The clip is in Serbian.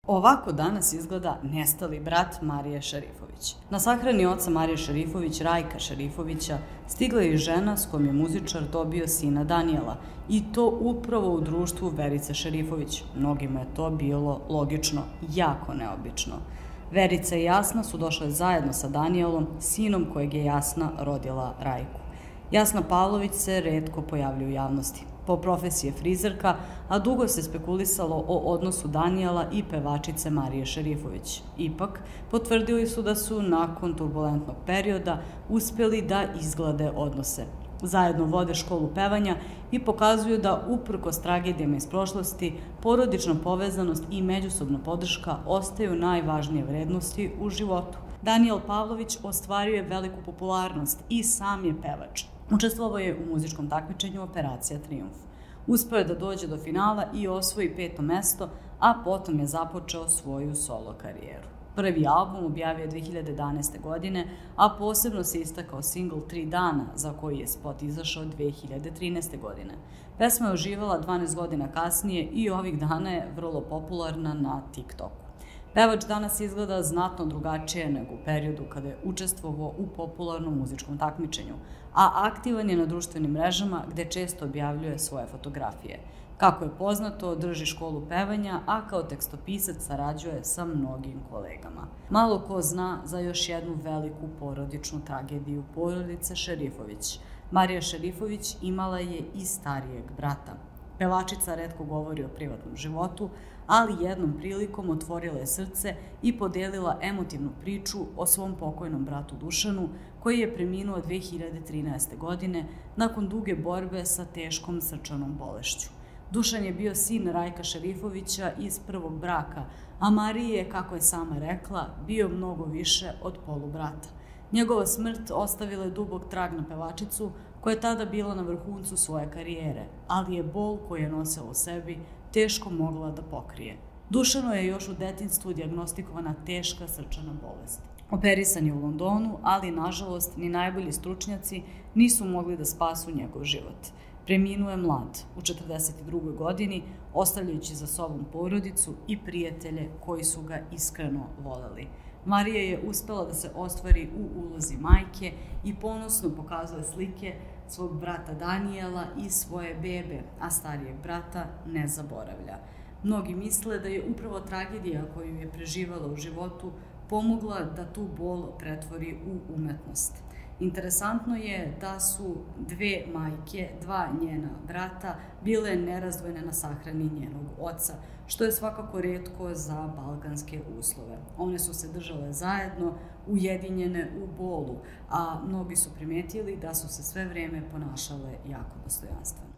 Ovako danas izgleda nestali brat Marije Šerifović. Na sahrani oca Marije Šerifović, Rajka Šerifovića, stigla je i žena s kojom je muzičar dobio sina Danijela, i to upravo u društvu Verice Šerifović. Mnogima je to bilo logično, jako neobično. Verica i Jasna su došle zajedno sa Danijelom, sinom kojeg je Jasna rodila Rajku. Jasna Pavlović se retko pojavljuje u javnosti. Po profesiji je frizerka, a dugo se spekulisalo o odnosu Danijela i pevačice Marije Šerifović. Ipak, potvrdili su da su nakon turbulentnog perioda uspjeli da izglade odnose. Zajedno vode školu pevanja i pokazuju da, uprkos tragedijama iz prošlosti, porodična povezanost i međusobna podrška ostaju najvažnije vrednosti u životu. Danijel Pavlović ostvario je veliku popularnost i sam je pevač. Učestvovao je u muzičkom takmičenju Operacija Trijumf. Uspeo je da dođe do finala i osvoji 5. mesto, a potom je započeo svoju solo karijeru. Prvi album objavio je 2011. godine, a posebno se istakao singl 3 dana, za koji je spot izašao 2013. godine. Pesma je uživala 12 godina kasnije i ovih dana je vrlo popularna na TikToku. Pevač danas izgleda znatno drugačije nego u periodu kada je učestvovao u popularnom muzičkom takmičenju, a aktivan je na društvenim mrežama gde često objavljuje svoje fotografije. Kako je poznato, drži školu pevanja, a kao tekstopisac sarađuje sa mnogim kolegama. Malo ko zna za još jednu veliku porodičnu tragediju porodice Šerifović. Marija Šerifović imala je i starijeg brata. Pevačica retko govori o privatnom životu, ali jednom prilikom otvorila je srce i podelila emotivnu priču o svom pokojnom bratu Dušanu, koji je preminuo 2013. godine nakon duge borbe sa teškom srčanom bolešću. Dušan je bio sin Rajka Šerifovića iz prvog braka, a Mariji je, kako je sama rekla, bio mnogo više od polubrata. Njegova smrt ostavila je dubok trag na pevačicu, koja je tada bila na vrhuncu svoje karijere, ali je bol koju je nosila u sebi teško mogla da pokrije. Dušanu je još u detinjstvu dijagnostikovana teška srčana bolest. Operisan je u Londonu, ali nažalost ni najbolji stručnjaci nisu mogli da spasu njegov život. Preminuo je mlad, u 42. godini, ostavljajući za sobom porodicu i prijatelje koji su ga iskreno voleli. Marija je uspela da se ostvari u ulozi majke i ponosno pokazuje slike svog brata Danijela i svoje bebe, a starijeg brata ne zaboravlja. Mnogi misle da je upravo tragedija koju je preživala u životu pomogla da tu bol pretvori u umetnost. Interesantno je da su dve majke, dva njena brata, bile nerazdvojene na sahrani njenog oca, što je svakako retko za balkanske uslove. One su se držale zajedno, ujedinjene u bolu, a mnogi su primetili da su se sve vreme ponašale jako dostojanstveno.